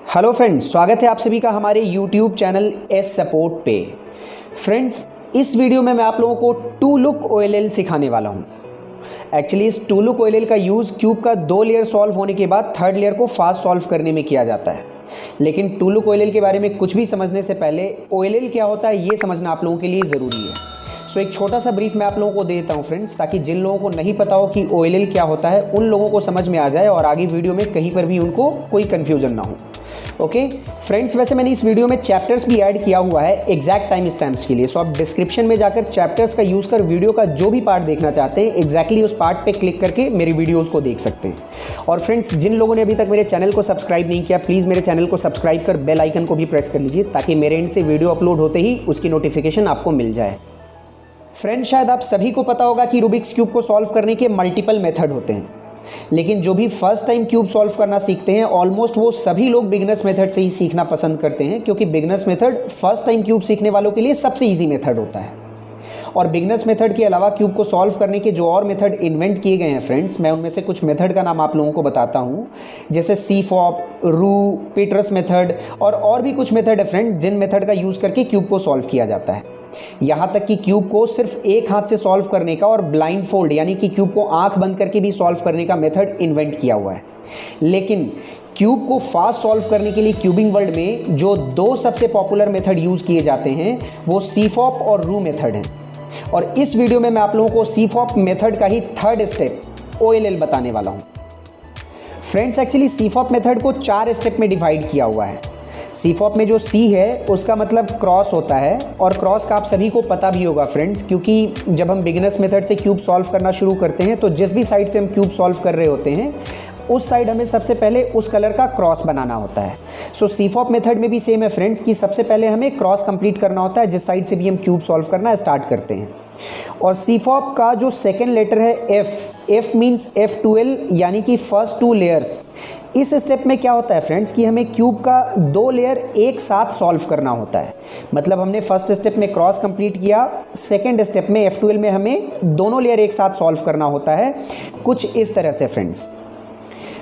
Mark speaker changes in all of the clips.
Speaker 1: Hello friends, स्वागत है आप सभी का हमारे यूट्यूब चैनल एस सपोर्ट पे। फ्रेंड्स, इस वीडियो में मैं आप लोगों को टू लुक OLL सिखाने वाला हूँ। एक्चुअली इस टू लुक OLL का यूज़ क्यूब का 2 लेयर सॉल्व होने के बाद थर्ड लेयर को फास्ट सॉल्व करने में किया जाता है। लेकिन टू लुक OLL के बारे में कुछ भी समझने से पहले OLL क्या होता है ये समझना आप लोगों के लिए ज़रूरी है। सो एक छोटा सा ब्रीफ मैं आप लोगों को देता हूँ फ्रेंड्स, ताकि जिन लोगों को नहीं पता हो कि OLL क्या होता है उन लोगों को समझ में आ जाए और आगे वीडियो में कहीं पर भी उनको कोई कन्फ्यूजन ना हो। ओके फ्रेंड्स, वैसे मैंने इस वीडियो में चैप्टर्स भी ऐड किया हुआ है एग्जैक्ट टाइम स्टैम्प्स के लिए। सो आप डिस्क्रिप्शन में जाकर चैप्टर्स का यूज़ कर वीडियो का जो भी पार्ट देखना चाहते हैं एग्जैक्टली उस पार्ट पे क्लिक करके मेरी वीडियोस को देख सकते हैं। और फ्रेंड्स, जिन लोगों ने अभी तक मेरे चैनल को सब्सक्राइब नहीं किया, प्लीज़ मेरे चैनल को सब्सक्राइब कर बेल आइकन को भी प्रेस कर लीजिए, ताकि मेरे एंड से वीडियो अपलोड होते ही उसकी नोटिफिकेशन आपको मिल जाए। फ्रेंड्स, शायद आप सभी को पता होगा कि रूबिक्स क्यूब को सॉल्व करने के मल्टीपल मेथड होते हैं, लेकिन जो भी फर्स्ट टाइम क्यूब सॉल्व करना सीखते हैं ऑलमोस्ट वो सभी लोग बिगनर्स मेथड से ही सीखना पसंद करते हैं, क्योंकि beginners method first time cube सीखने वालों के लिए सबसे इजी मेथड होता है। और बिगनर्स मेथड के अलावा क्यूब को सॉल्व करने के जो और मेथड इन्वेंट किए गए हैं फ्रेंड्स, मैं उनमें से कुछ मेथड का नाम आप लोगों को बताता हूँ, जैसे सीफॉप, रू, पीटरस मेथड और भी कुछ मेथड है फ्रेंड, जिन मेथड का यूज़ करके क्यूब को सॉल्व किया जाता है। यहाँ तक कि क्यूब को सिर्फ एक हाथ से सॉल्व करने का और ब्लाइंड फोल्ड यानी कि क्यूब को आंख बंद करके भी सॉल्व करने का मेथड इन्वेंट किया हुआ है। लेकिन क्यूब को फास्ट सॉल्व करने के लिए क्यूबिंग वर्ल्ड में जो दो सबसे पॉपुलर मेथड यूज़ किए जाते हैं वो सीफॉप और रू मेथड हैं। और इस वीडियो में मैं आप लोगों को सीफॉप मेथड का ही थर्ड स्टेप OLL बताने वाला हूँ। फ्रेंड्स, एक्चुअली सीफॉप मेथड को 4 स्टेप में डिवाइड किया हुआ है। सीफॉप में जो C है उसका मतलब क्रॉस होता है, और क्रॉस का आप सभी को पता भी होगा फ्रेंड्स, क्योंकि जब हम बिगिनर्स मेथड से क्यूब सॉल्व करना शुरू करते हैं तो जिस भी साइड से हम क्यूब सॉल्व कर रहे होते हैं उस साइड हमें सबसे पहले उस कलर का क्रॉस बनाना होता है। सो सीफॉप मेथड में भी सेम है फ्रेंड्स, कि सबसे पहले हमें क्रॉस कंप्लीट करना होता है जिस साइड से भी हम क्यूब सॉल्व करना स्टार्ट करते हैं। और सीफॉप का जो सेकेंड लेटर है F मीन्स F12 यानी कि फर्स्ट 2 लेयर्स। इस स्टेप में क्या होता है फ्रेंड्स कि हमें क्यूब का 2 लेयर एक साथ सॉल्व करना होता है। मतलब हमने फर्स्ट स्टेप में क्रॉस कंप्लीट किया, सेकेंड स्टेप में F12 में हमें दोनों लेयर एक साथ सॉल्व करना होता है, कुछ इस तरह से फ्रेंड्स।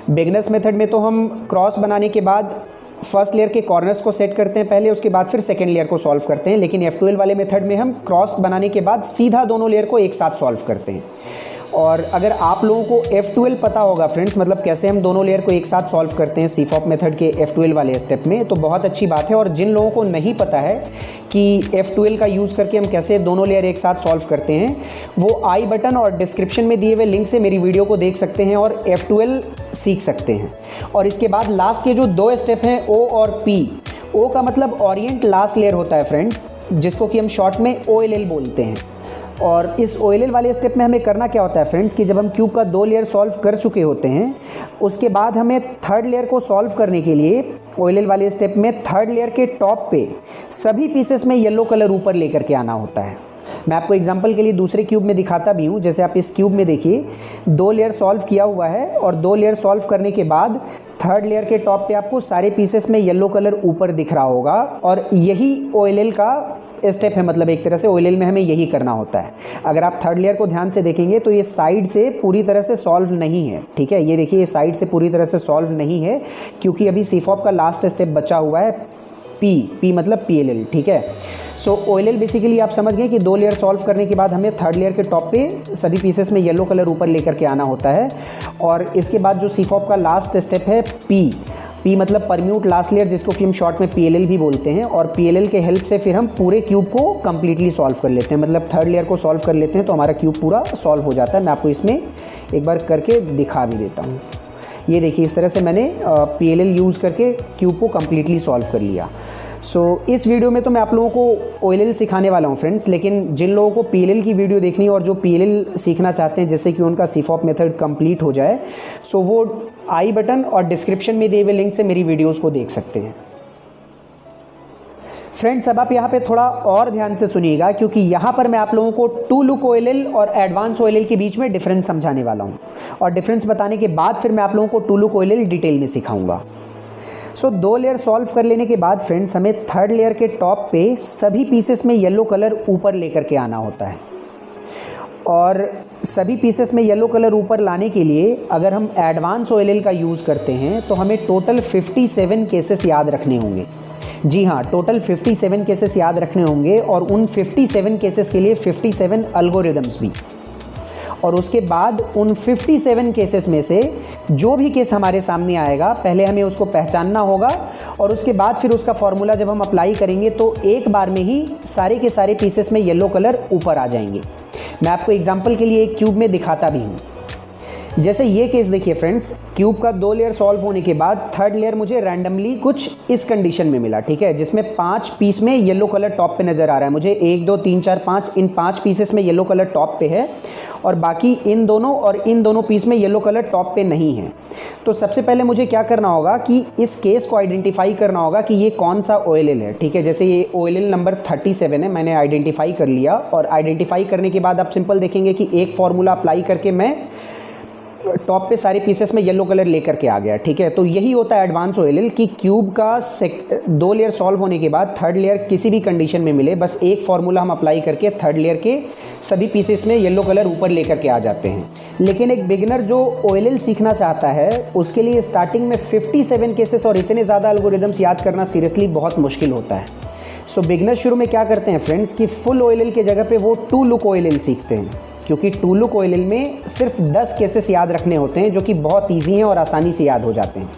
Speaker 1: बिगनर्स मेथड में तो हम क्रॉस बनाने के बाद फर्स्ट लेयर के कॉर्नर्स को सेट करते हैं पहले, उसके बाद फिर सेकेंड लेयर को सॉल्व करते हैं। लेकिन F12 वाले मेथड में हम क्रॉस बनाने के बाद सीधा दोनों लेयर को एक साथ सॉल्व करते हैं। और अगर आप लोगों को F12 पता होगा फ्रेंड्स, मतलब कैसे हम दोनों लेयर को एक साथ सॉल्व करते हैं सीफॉप मेथड के F12 वाले स्टेप में, तो बहुत अच्छी बात है। और जिन लोगों को नहीं पता है कि F12 का यूज़ करके हम कैसे दोनों लेयर एक साथ सॉल्व करते हैं, वो आई बटन और डिस्क्रिप्शन में दिए हुए लिंक से मेरी वीडियो को देख सकते हैं और F12 सीख सकते हैं। और इसके बाद लास्ट के जो 2 स्टेप हैं O और P। O का मतलब ओरिएंट लास्ट लेयर होता है फ्रेंड्स, जिसको कि हम शॉर्ट में OLL बोलते हैं। और इस OLL वाले स्टेप में हमें करना क्या होता है फ्रेंड्स कि जब हम क्यूब का 2 लेयर सॉल्व कर चुके होते हैं उसके बाद हमें थर्ड लेयर को सॉल्व करने के लिए OLL वाले स्टेप में थर्ड लेयर के टॉप पे सभी पीसेस में येलो कलर ऊपर लेकर के आना होता है। मैं आपको एग्जांपल के लिए दूसरे क्यूब में दिखाता भी हूँ। जैसे आप इस क्यूब में देखिए 2 लेयर सॉल्व किया हुआ है, और 2 लेयर सॉल्व करने के बाद थर्ड लेयर के टॉप पे आपको सारे पीसेस में येलो कलर ऊपर दिख रहा होगा, और यही OLL का स्टेप है। मतलब एक तरह से OLL में हमें यही करना होता है। अगर आप थर्ड लेयर को ध्यान से देखेंगे तो ये साइड से पूरी तरह से सॉल्व नहीं है, ठीक है। ये देखिए, ये साइड से पूरी तरह से सॉल्व नहीं है, क्योंकि अभी सीफॉप का लास्ट स्टेप बचा हुआ है P मतलब PLL, ठीक है। सो OLL बेसिकली आप समझ गए कि 2 लेयर सॉल्व करने के बाद हमें थर्ड लेयर के टॉप पे सभी पीसेस में येलो कलर ऊपर लेकर के आना होता है। और इसके बाद जो सीफॉप का लास्ट स्टेप है P मतलब परम्यूट लास्ट लेयर, जिसको कि हम शॉर्ट में PLL भी बोलते हैं। और PLL के हेल्प से फिर हम पूरे क्यूब को कम्प्लीटली सॉल्व कर लेते हैं, मतलब थर्ड लेयर को सॉल्व कर लेते हैं तो हमारा क्यूब पूरा सॉल्व हो जाता है। मैं आपको इसमें एक बार करके दिखा भी देता हूँ। ये देखिए, इस तरह से मैंने PLL यूज़ करके क्यूब को कम्प्लीटली सॉल्व कर लिया। सो इस वीडियो में तो मैं आप लोगों को OLL सिखाने वाला हूँ फ्रेंड्स, लेकिन जिन लोगों को PLL की वीडियो देखनी है और जो PLL सीखना चाहते हैं जिससे कि उनका सीफॉप मेथड कंप्लीट हो जाए, सो वो आई बटन और डिस्क्रिप्शन में दिए हुए लिंक से मेरी वीडियोस को देख सकते हैं। फ्रेंड्स, अब आप यहाँ पे थोड़ा और ध्यान से सुनिएगा, क्योंकि यहाँ पर मैं आप लोगों को टू लुक OLL और एडवांस OLL के बीच में डिफरेंस समझाने वाला हूँ, और डिफरेंस बताने के बाद फिर मैं आप लोगों को टू लुक OLL डिटेल में सिखाऊंगा। सो 2 लेयर सॉल्व कर लेने के बाद फ्रेंड्स हमें थर्ड लेयर के टॉप पे सभी पीसेस में येलो कलर ऊपर लेकर के आना होता है। और सभी पीसेस में येलो कलर ऊपर लाने के लिए अगर हम एडवांस OLL का यूज़ करते हैं तो हमें टोटल 57 केसेस याद रखने होंगे। जी हाँ, टोटल 57 केसेस याद रखने होंगे और उन 57 केसेस के लिए 57 एल्गोरिदम्स भी। और उसके बाद उन 57 केसेस में से जो भी केस हमारे सामने आएगा पहले हमें उसको पहचानना होगा और उसके बाद फिर उसका फॉर्मूला जब हम अप्लाई करेंगे तो एक बार में ही सारे के सारे पीसेस में येलो कलर ऊपर आ जाएंगे। मैं आपको एग्जांपल के लिए एक क्यूब में दिखाता भी हूँ। जैसे ये केस देखिए फ्रेंड्स, क्यूब का 2 लेयर सॉल्व होने के बाद थर्ड लेयर मुझे रैंडमली कुछ इस कंडीशन में मिला, ठीक है, जिसमें 5 पीस में येलो कलर टॉप पे नज़र आ रहा है मुझे। 1 2 3 4 5 इन 5 पीसेस में येलो कलर टॉप पे है और बाकी इन दोनों और इन दोनों पीस में येलो कलर टॉप पे नहीं है। तो सबसे पहले मुझे क्या करना होगा कि इस केस को आइडेंटिफाई करना होगा कि ये कौन सा OLL है, ठीक है। जैसे ये OLL नंबर 37 है, मैंने आइडेंटिफाई कर लिया और आइडेंटिफाई करने के बाद आप सिंपल देखेंगे कि एक फार्मूला अप्लाई करके मैं टॉप पे सारे पीसेस में येलो कलर लेकर के आ गया, ठीक है। तो यही होता है एडवांस OLL कि क्यूब का 2 लेयर सॉल्व होने के बाद थर्ड लेयर किसी भी कंडीशन में मिले, बस एक फार्मूला हम अप्लाई करके थर्ड लेयर के सभी पीसेस में येलो कलर ऊपर लेकर के आ जाते हैं। लेकिन एक बिगिनर जो OLL सीखना चाहता है उसके लिए स्टार्टिंग में 57 केसेस और इतने ज़्यादा एल्गोरिदम्स याद करना सीरियसली बहुत मुश्किल होता है। सो बिगिनर शुरू में क्या करते हैं फ्रेंड्स कि फुल OLL के जगह पे वो 2 लुक OLL सीखते हैं, क्योंकि 2 लुक OLL में सिर्फ 10 केसेस याद रखने होते हैं जो कि बहुत ईजी हैं और आसानी से याद हो जाते हैं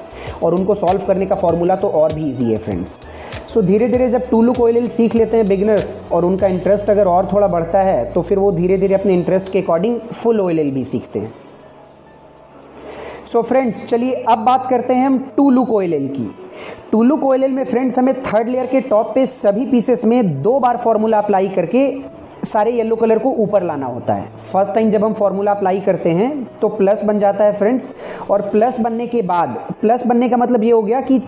Speaker 1: और उनको सॉल्व करने का फॉर्मूला तो और भी ईजी है फ्रेंड्स। सो धीरे धीरे जब 2 लुक OLL सीख लेते हैं बिगिनर्स और उनका इंटरेस्ट अगर और थोड़ा बढ़ता है तो फिर वो धीरे धीरे अपने इंटरेस्ट के अकॉर्डिंग फुल OLL भी सीखते हैं। सो फ्रेंड्स चलिए अब बात करते हैं हम 2 लुक OLL की। 2 लुक OLL में फ्रेंड्स हमें थर्ड लेयर के टॉप पे सभी पीसेस में 2 बार फॉर्मूला अप्लाई करके सारे येलो कलर को ऊपर लाना होता है। फर्स्ट टाइम जब हम फॉर्मूला अप्लाई करते हैं तो प्लस बन जाता है फ्रेंड्स, और प्लस बनने के बाद, प्लस बनने का मतलब ये हो गया कि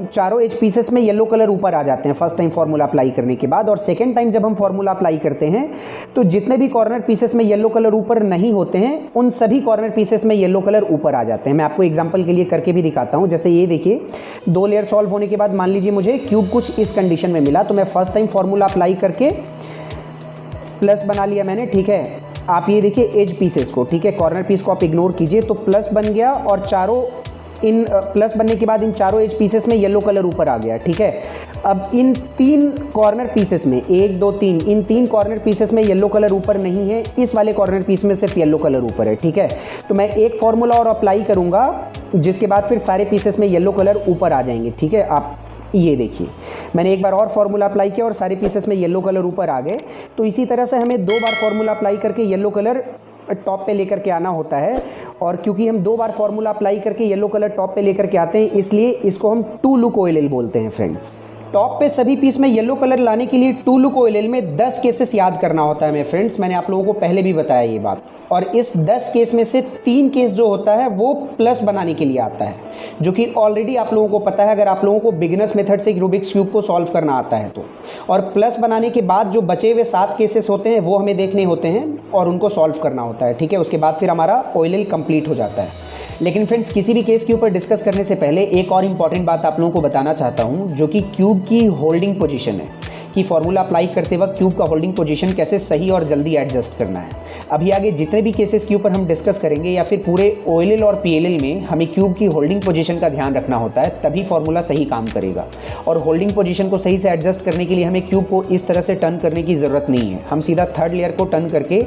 Speaker 1: चारों एज पीसेस में येलो कलर ऊपर आ जाते हैं फर्स्ट टाइम फॉर्मूला अप्लाई करने के बाद। और सेकेंड टाइम जब हम फॉर्मूला अप्लाई करते हैं तो जितने भी कॉर्नर पीसेस में येलो कलर ऊपर नहीं होते हैं उन सभी कॉर्नर पीसेस में येलो कलर ऊपर आ जाते हैं। मैं आपको एग्जाम्पल के लिए करके भी दिखाता हूँ। जैसे ये देखिए, 2 लेयर सॉल्व होने के बाद मान लीजिए मुझे क्यूब कुछ इस कंडीशन में मिला, तो मैं फर्स्ट टाइम फॉर्मूला अप्लाई करके प्लस बना लिया मैंने, ठीक है। आप ये देखिए एज पीसेस को, ठीक है, कॉर्नर पीस को आप इग्नोर कीजिए, तो प्लस बन गया और चारों इन प्लस बनने के बाद इन चारों एज पीसेस में येलो कलर ऊपर आ गया, ठीक है। अब इन 3 कॉर्नर पीसेस में 1 2 3 इन 3 कॉर्नर पीसेस में येलो कलर ऊपर नहीं है, इस वाले कॉर्नर पीस में सिर्फ येलो कलर ऊपर है, ठीक है। तो मैं एक फार्मूला और अप्लाई करूँगा जिसके बाद फिर सारे पीसेस में येलो कलर ऊपर आ जाएंगे, ठीक है। आप ये देखिए मैंने एक बार और फार्मूला अप्लाई किया और सारे पीसेस में येलो कलर ऊपर आ गए। तो इसी तरह से हमें 2 बार फार्मूला अप्लाई करके येलो कलर टॉप पे लेकर के आना होता है। और क्योंकि हम 2 बार फार्मूला अप्लाई करके येलो कलर टॉप पे लेकर के आते हैं इसलिए इसको हम 2 लुक OLL बोलते हैं फ्रेंड्स। टॉप पे सभी पीस में येलो कलर लाने के लिए 2 लुक OLL में 10 केसेस याद करना होता है मेरे फ्रेंड्स। मैंने आप लोगों को पहले भी बताया ये बात। और इस 10 केस में से 3 केस जो होता है वो प्लस बनाने के लिए आता है, जो कि ऑलरेडी आप लोगों को पता है अगर आप लोगों को बिगिनर्स मेथड से रूबिक्स क्यूब को सॉल्व करना आता है तो। और प्लस बनाने के बाद जो बचे हुए 7 केसेस होते हैं वो हमें देखने होते हैं और उनको सॉल्व करना होता है, ठीक है। उसके बाद फिर हमारा OLL कंप्लीट हो जाता है। लेकिन फ्रेंड्स किसी भी केस के ऊपर डिस्कस करने से पहले एक और इम्पॉर्टेंट बात आप लोगों को बताना चाहता हूँ, जो कि क्यूब की होल्डिंग पोजीशन है, कि फार्मूला अप्लाई करते वक्त क्यूब का होल्डिंग पोजीशन कैसे सही और जल्दी एडजस्ट करना है। अभी आगे जितने भी केसेस के ऊपर हम डिस्कस करेंगे या फिर पूरे OLL और PLL में हमें क्यूब की होल्डिंग पोजीशन का ध्यान रखना होता है, तभी फार्मूला सही काम करेगा। और होल्डिंग पोजीशन को सही से एडजस्ट करने के लिए हमें क्यूब को इस तरह से टर्न करने की ज़रूरत नहीं है। हम सीधा थर्ड लेयर को टर्न करके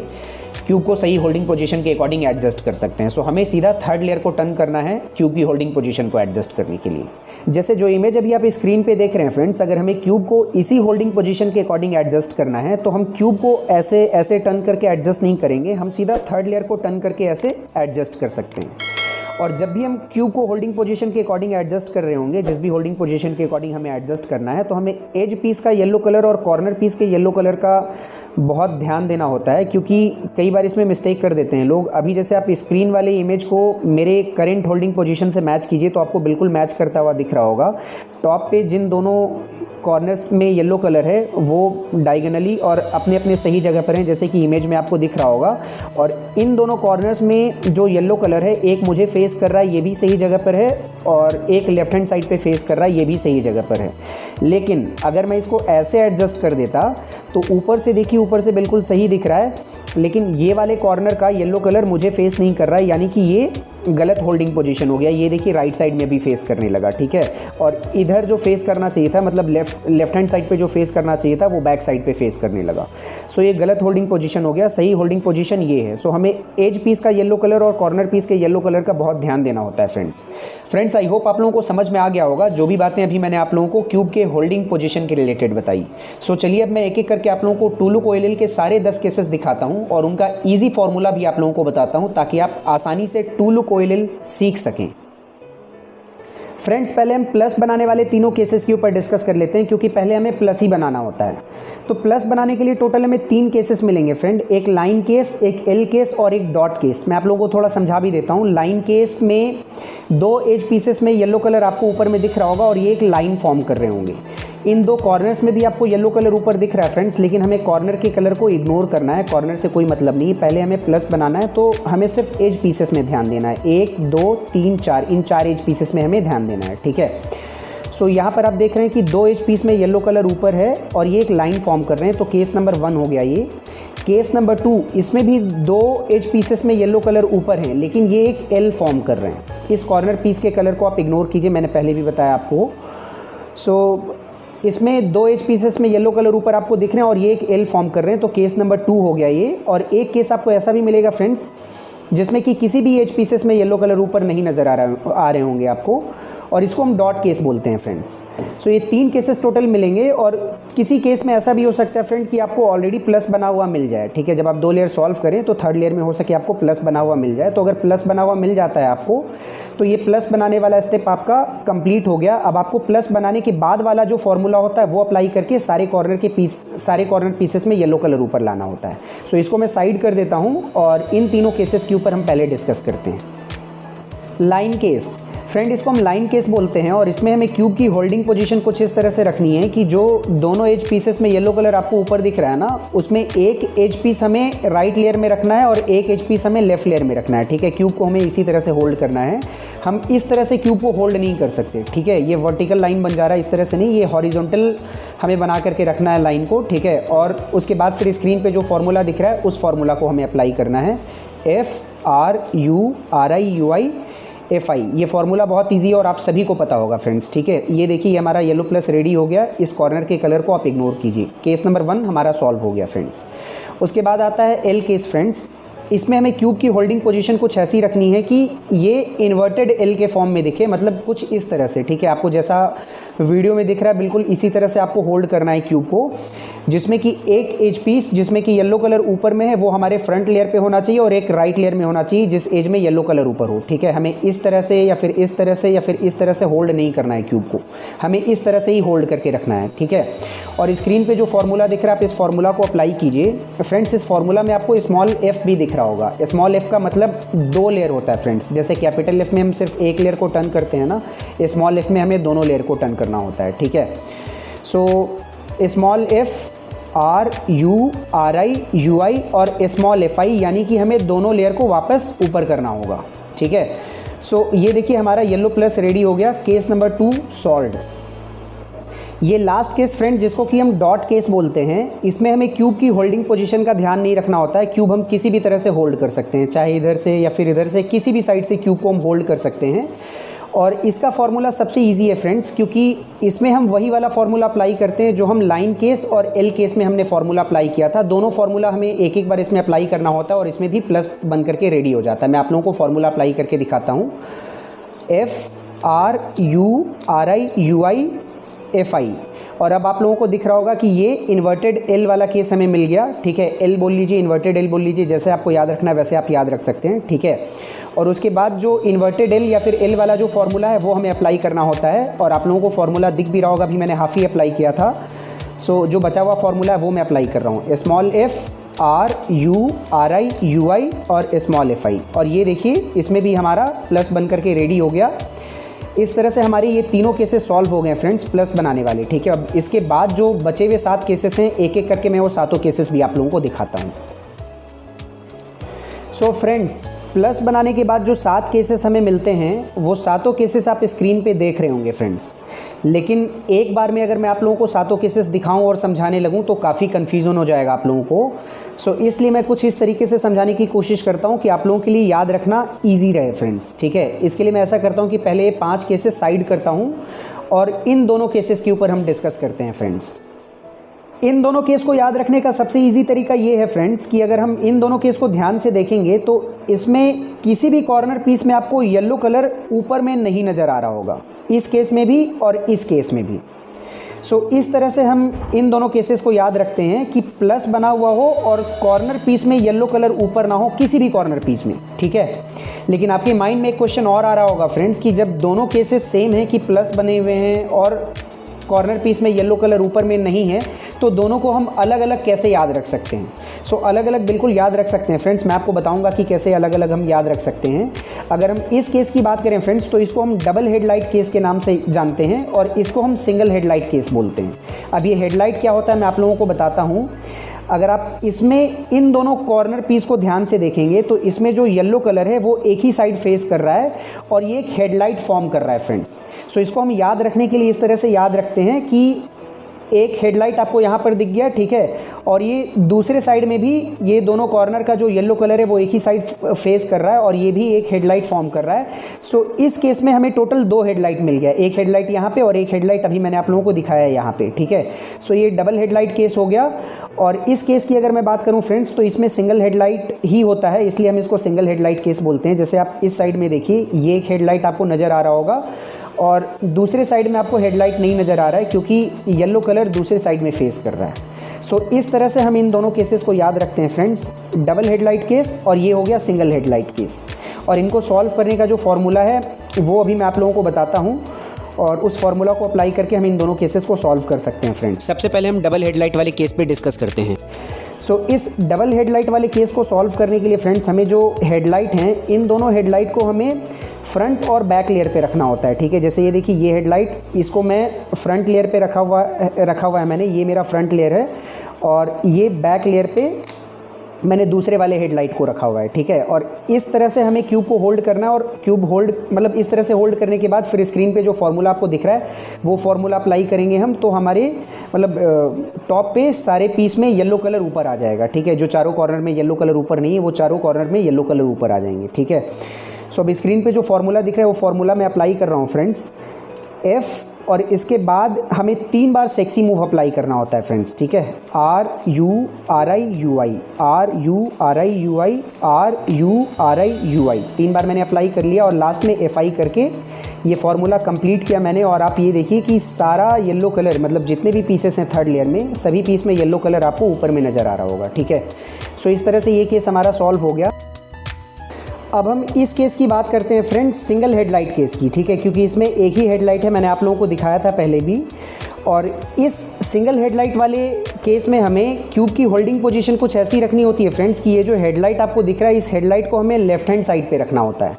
Speaker 1: क्यूब को सही होल्डिंग पोजीशन के अकॉर्डिंग एडजस्ट कर सकते हैं। सो हमें सीधा थर्ड लेयर को टर्न करना है क्यूब की होल्डिंग पोजीशन को एडजस्ट करने के लिए। जैसे जो इमेज अभी आप स्क्रीन पे देख रहे हैं फ्रेंड्स, अगर हमें क्यूब को इसी होल्डिंग पोजीशन के अकॉर्डिंग एडजस्ट करना है तो हम क्यूब को ऐसे ऐसे टर्न करके एडजस्ट नहीं करेंगे, हम सीधा थर्ड लेयर को टर्न करके ऐसे एडजस्ट कर सकते हैं। और जब भी हम क्यूब को होल्डिंग पोजीशन के अकॉर्डिंग एडजस्ट कर रहे होंगे, जिस भी होल्डिंग पोजीशन के अकॉर्डिंग हमें एडजस्ट करना है, तो हमें एज पीस का येलो कलर और कॉर्नर पीस के येलो कलर का बहुत ध्यान देना होता है, क्योंकि कई बार इसमें मिस्टेक कर देते हैं लोग। अभी जैसे आप स्क्रीन वाले इमेज को मेरे करेंट होल्डिंग पोजीशन से मैच कीजिए तो आपको बिल्कुल मैच करता हुआ दिख रहा होगा। टॉप पे जिन दोनों कॉर्नर्स में येलो कलर है वो डायगोनली और अपने अपने सही जगह पर हैं, जैसे कि इमेज में आपको दिख रहा होगा। और इन दोनों कॉर्नर्स में जो येलो कलर है, एक मुझे फेस कर रहा है, ये भी सही जगह पर है, और एक लेफ्ट हैंड साइड पे फेस कर रहा है, ये भी सही जगह पर है। लेकिन अगर मैं इसको ऐसे एडजस्ट कर देता तो ऊपर से देखिए, ऊपर से बिल्कुल सही दिख रहा है, लेकिन ये वाले कॉर्नर का येलो कलर मुझे फेस नहीं कर रहा है, यानी कि ये गलत होल्डिंग पोजीशन हो गया। ये देखिए राइट साइड में भी फेस करने लगा, ठीक है। और इधर जो फेस करना चाहिए था, मतलब लेफ्ट हैंड साइड पे जो फेस करना चाहिए था, वो बैक साइड पे फेस करने लगा। सो ये गलत होल्डिंग पोजीशन हो गया। सही होल्डिंग पोजीशन ये है। सो हमें एज पीस का येलो कलर और कॉर्नर पीस के येलो कलर का बहुत ध्यान देना होता है फ्रेंड्स। आई होप आप लोगों को समझ में आ गया होगा जो भी बातें अभी मैंने आप लोगों को क्यूब के होल्डिंग पोजीशन के रिलेटेड बताई। सो चलिए अब मैं एक एक करके आप लोगों को टू लुक ओएलएल के सारे 10 केसेस दिखाता हूं और उनका ईजी फॉर्मूला भी आप लोगों को बताता हूं, ताकि आप आसानी से टू लुक ओएलएल सीख सकें। फ्रेंड्स पहले हम प्लस बनाने वाले तीनों केसेस के ऊपर डिस्कस कर लेते हैं, क्योंकि पहले हमें प्लस ही बनाना होता है। तो प्लस बनाने के लिए टोटल हमें 3 केसेस मिलेंगे फ्रेंड, एक लाइन केस, एक एल केस और एक डॉट केस। मैं आप लोगों को थोड़ा समझा भी देता हूँ। लाइन केस में 2 एज पीसेस में येलो कलर आपको ऊपर में दिख रहा होगा और ये एक लाइन फॉर्म कर रहे होंगे। इन 2 कॉर्नर्स में भी आपको येलो कलर ऊपर दिख रहा है फ्रेंड्स, लेकिन हमें कॉर्नर के कलर को इग्नोर करना है, कॉर्नर से कोई मतलब नहीं है। पहले हमें प्लस बनाना है, तो हमें सिर्फ एज पीसेस में ध्यान देना है। 1 2 3 4, इन 4 एज पीसेस में हमें ध्यान देना है, ठीक है। सो यहाँ पर आप देख रहे हैं कि 2 एज पीस में येलो कलर ऊपर है और ये एक लाइन फॉर्म कर रहे हैं, तो केस नंबर 1 हो गया ये। केस नंबर 2, इसमें भी 2 एज पीसेस में येलो कलर ऊपर हैं, लेकिन ये एक एल फॉर्म कर रहे हैं। इस कॉर्नर पीस के कलर को आप इग्नोर कीजिए, मैंने पहले भी बताया आपको। सो इसमें 2 एज पीसेस में येलो कलर ऊपर आपको दिख रहे हैं और ये एक एल फॉर्म कर रहे हैं, तो केस नंबर 2 हो गया ये। और एक केस आपको ऐसा भी मिलेगा फ्रेंड्स जिसमें कि किसी भी एज पीसेस में येलो कलर ऊपर नहीं नज़र आ रहे होंगे आपको, और इसको हम डॉट केस बोलते हैं फ्रेंड्स। सो ये 3 केसेस टोटल मिलेंगे। और किसी केस में ऐसा भी हो सकता है फ्रेंड कि आपको ऑलरेडी प्लस बना हुआ मिल जाए, ठीक है। जब आप 2 लेयर सॉल्व करें तो 3rd लेयर में हो सके आपको प्लस बना हुआ मिल जाए। तो अगर प्लस बना हुआ मिल जाता है आपको, तो ये प्लस बनाने वाला स्टेप आपका कंप्लीट हो गया। अब आपको प्लस बनाने के बाद वाला जो फॉर्मूला होता है वो अप्लाई करके सारे कॉर्नर पीसेस में येलो कलर ऊपर लाना होता है। सो इसको मैं साइड कर देता हूँ और इन तीनों केसेस के ऊपर हम पहले डिस्कस करते हैं। लाइन केस फ्रेंड, इसको हम लाइन केस बोलते हैं और इसमें हमें क्यूब की होल्डिंग पोजीशन कुछ इस तरह से रखनी है कि जो दोनों एज पीसेस में येलो कलर आपको ऊपर दिख रहा है ना, उसमें एक एज पीस हमें राइट लेयर में रखना है और एक एज पीस हमें लेफ्ट लेयर में रखना है, ठीक है। क्यूब को हमें इसी तरह से होल्ड करना है। हम इस तरह से क्यूब को होल्ड नहीं कर सकते, ठीक है। ये वर्टिकल लाइन बन जा रहा है, इस तरह से नहीं, ये हॉरिजॉन्टल हमें बना करके रखना है लाइन को, ठीक है। और उसके बाद फिर स्क्रीन पर जो फॉर्मूला दिख रहा है उस फॉर्मूला को हमें अप्लाई करना है। FRURIUI ये फार्मूला बहुत इजी है और आप सभी को पता होगा फ्रेंड्स, ठीक है। ये देखिए ये हमारा येलो प्लस रेडी हो गया। इस कॉर्नर के कलर को आप इग्नोर कीजिए। केस नंबर 1 हमारा सॉल्व हो गया फ्रेंड्स। उसके बाद आता है एल केस फ्रेंड्स। इसमें हमें क्यूब की होल्डिंग पोजीशन कुछ ऐसी रखनी है कि ये इन्वर्टेड एल के फॉर्म में दिखे, मतलब कुछ इस तरह से, ठीक है। आपको जैसा वीडियो में दिख रहा है बिल्कुल इसी तरह से आपको होल्ड करना है क्यूब को, जिसमें कि एक एज पीस जिसमें कि येलो कलर ऊपर में है वो हमारे फ्रंट लेयर पे होना चाहिए और एक राइट लेयर में होना चाहिए जिस एज में येलो कलर ऊपर हो, ठीक है। हमें इस तरह से या फिर इस तरह से या फिर इस तरह से होल्ड नहीं करना है क्यूब को, हमें इस तरह से ही होल्ड करके रखना है, ठीक है। और स्क्रीन पे जो फार्मूला दिख रहा है आप इस फार्मूला को अप्लाई कीजिए फ्रेंड्स। इस फार्मूला में आपको स्मॉल एफ भी दिख रहा होगा। स्मॉल एफ का मतलब 2 लेयर होता है फ्रेंड्स। जैसे कैपिटल एफ में हम सिर्फ एक लेयर को टर्न करते हैं ना, स्मॉल एफ में हमें दोनों लेयर को टर्न करना होता है, ठीक है। सो स्मॉल एफ RURIUI और स्मॉल FI, यानी कि हमें दोनों लेयर को वापस ऊपर करना होगा, ठीक है। सो ये देखिए हमारा येलो प्लस रेडी हो गया। Case number 2 solved. ये लास्ट केस फ्रेंड जिसको कि हम डॉट केस बोलते हैं, इसमें हमें क्यूब की होल्डिंग पोजीशन का ध्यान नहीं रखना होता है। क्यूब हम किसी भी तरह से होल्ड कर सकते हैं, चाहे इधर से या फिर इधर से, किसी भी साइड से क्यूब को हम होल्ड कर सकते हैं। और इसका फार्मूला सबसे इजी है फ्रेंड्स, क्योंकि इसमें हम वही वाला फार्मूला अप्लाई करते हैं जो हम लाइन केस और एल केस में हमने फार्मूला अप्लाई किया था। दोनों फार्मूला हमें एक एक बार इसमें अप्लाई करना होता है और इसमें भी प्लस बन करके रेडी हो जाता है। मैं आप लोगों को फार्मूला अप्लाई करके दिखाता हूँ। FRURIUI और अब आप लोगों को दिख रहा होगा कि ये इन्वर्टेड एल वाला केस हमें मिल गया, ठीक है। एल बोल लीजिए, इन्वर्टेड एल बोल लीजिए, जैसे आपको याद रखना है वैसे आप याद रख सकते हैं, ठीक है। और उसके बाद जो इन्वर्टेड एल या फिर एल वाला जो फार्मूला है वो हमें अप्लाई करना होता है। और आप लोगों को फार्मूला दिख भी रहा होगा, अभी मैंने हाफ ही अप्लाई किया था। सो जो बचा हुआ फार्मूला है वो मैं अप्लाई कर रहा हूँ। स्मॉल FRURIUI और स्मॉल FI। और ये देखिए इसमें भी हमारा प्लस बन करके रेडी हो गया। इस तरह से हमारे ये तीनों केसेस सॉल्व हो गए फ्रेंड्स, प्लस बनाने वाले, ठीक है। अब इसके बाद जो बचे हुए 7 केसेस हैं, एक एक करके मैं वो 7 केसेस भी आप लोगों को दिखाता हूँ। सो फ्रेंड्स प्लस बनाने के बाद जो 7 केसेस हमें मिलते हैं वो सातों केसेस आप स्क्रीन पे देख रहे होंगे फ्रेंड्स। लेकिन एक बार में अगर मैं आप लोगों को सातों केसेस दिखाऊं और समझाने लगूं तो काफ़ी कन्फ्यूज़न हो जाएगा आप लोगों को। इसलिए मैं कुछ इस तरीके से समझाने की कोशिश करता हूं कि आप लोगों के लिए याद रखना ईजी रहे फ्रेंड्स, ठीक है। इसके लिए मैं ऐसा करता हूँ कि पहले ये 5 केसेस साइड करता हूँ और इन दोनों केसेस के ऊपर हम डिस्कस करते हैं फ्रेंड्स। इन दोनों केस को याद रखने का सबसे इजी तरीका ये है फ्रेंड्स कि अगर हम इन दोनों केस को ध्यान से देखेंगे तो इसमें किसी भी कॉर्नर पीस में आपको येलो कलर ऊपर में नहीं नज़र आ रहा होगा, इस केस में भी और इस केस में भी। इस तरह से हम इन दोनों केसेस को याद रखते हैं कि प्लस बना हुआ हो और कॉर्नर पीस में येलो कलर ऊपर ना हो, किसी भी कॉर्नर पीस में, ठीक है। लेकिन आपके माइंड में एक क्वेश्चन और आ रहा होगा फ्रेंड्स कि जब दोनों केसेस सेम हैं कि प्लस बने हुए हैं और कॉर्नर पीस में येलो कलर ऊपर में नहीं है तो दोनों को हम अलग अलग कैसे याद रख सकते हैं। अलग अलग बिल्कुल याद रख सकते हैं फ्रेंड्स। मैं आपको बताऊंगा कि कैसे अलग अलग हम याद रख सकते हैं। अगर हम इस केस की बात करें फ्रेंड्स तो इसको हम डबल हेडलाइट केस के नाम से जानते हैं और इसको हम सिंगल हेडलाइट केस बोलते हैं। अब ये हेडलाइट क्या होता है मैं आप लोगों को बताता हूँ। अगर आप इसमें इन दोनों कॉर्नर पीस को ध्यान से देखेंगे तो इसमें जो येलो कलर है वो एक ही साइड फेस कर रहा है और ये एक हेडलाइट फॉर्म कर रहा है फ्रेंड्स। इसको हम याद रखने के लिए इस तरह से याद रखते हैं कि एक हेडलाइट आपको यहाँ पर दिख गया, ठीक है, और ये दूसरे साइड में भी ये दोनों कॉर्नर का जो येलो कलर है वो एक ही साइड फेस कर रहा है और ये भी एक हेडलाइट फॉर्म कर रहा है। इस केस में हमें टोटल 2 हेडलाइट मिल गया, एक हेडलाइट यहाँ पे और एक हेडलाइट अभी मैंने आप लोगों को दिखाया है यहाँ पे, ठीक है। ये डबल हेडलाइट केस हो गया। और इस केस की अगर मैं बात करूँ फ्रेंड्स तो इसमें सिंगल हेडलाइट ही होता है, इसलिए हम इसको सिंगल हेडलाइट केस बोलते हैं। जैसे आप इस साइड में देखिए ये एक हेडलाइट आपको नज़र आ रहा होगा और दूसरे साइड में आपको हेडलाइट नहीं नज़र आ रहा है क्योंकि येलो कलर दूसरे साइड में फेस कर रहा है। इस तरह से हम इन दोनों केसेस को याद रखते हैं फ्रेंड्स, डबल हेडलाइट केस और ये हो गया सिंगल हेडलाइट केस। और इनको सॉल्व करने का जो फॉर्मूला है वो अभी मैं आप लोगों को बताता हूँ और उस फॉर्मूला को अप्लाई करके हम इन दोनों केसेस को सॉल्व कर सकते हैं फ्रेंड्स। सबसे पहले हम डबल हेडलाइट वाले केस पे डिस्कस करते हैं। इस डबल हेडलाइट वाले केस को सॉल्व करने के लिए फ्रेंड्स हमें जो हेडलाइट हैं इन दोनों हेडलाइट को हमें फ्रंट और बैक लेयर पे रखना होता है, ठीक है। जैसे ये देखिए ये हेडलाइट, इसको मैं फ्रंट लेयर पे रखा हुआ है मैंने, ये मेरा फ्रंट लेयर है और ये बैक लेयर पे मैंने दूसरे वाले हेडलाइट को रखा हुआ है, ठीक है। और इस तरह से हमें क्यूब को होल्ड करना है और क्यूब होल्ड मतलब इस तरह से होल्ड करने के बाद फिर स्क्रीन पे जो फार्मूला आपको दिख रहा है वो फार्मूला अप्लाई करेंगे हम, तो हमारे मतलब टॉप पे सारे पीस में येलो कलर ऊपर आ जाएगा, ठीक है। जो चारों कॉर्नर में येलो कलर ऊपर नहीं है वो चारों कॉर्नर में येलो कलर ऊपर आ जाएंगे, ठीक है। अब स्क्रीन पर जो फार्मूला दिख रहा है वो फार्मूला मैं अप्लाई कर रहा हूँ फ्रेंड्स, F, और इसके बाद हमें 3 बार सेक्सी मूव अप्लाई करना होता है फ्रेंड्स, ठीक है। RURIUI, RURIUI, RURIUI 3 बार मैंने अप्लाई कर लिया और लास्ट में FI करके ये फार्मूला कंप्लीट किया मैंने। और आप ये देखिए कि सारा येलो कलर मतलब जितने भी पीसेस हैं थर्ड लेयर में सभी पीस में येलो कलर आपको ऊपर में नज़र आ रहा होगा, ठीक है। इस तरह से ये केस हमारा सॉल्व हो गया। अब हम इस केस की बात करते हैं फ्रेंड्स सिंगल हेडलाइट केस की, ठीक है, क्योंकि इसमें एक ही हेडलाइट है, मैंने आप लोगों को दिखाया था पहले भी। और इस सिंगल हेडलाइट वाले केस में हमें क्यूब की होल्डिंग पोजीशन कुछ ऐसी रखनी होती है फ्रेंड्स कि ये जो हेडलाइट आपको दिख रहा है इस हेडलाइट को हमें लेफ्ट हैंड साइड पे रखना होता है।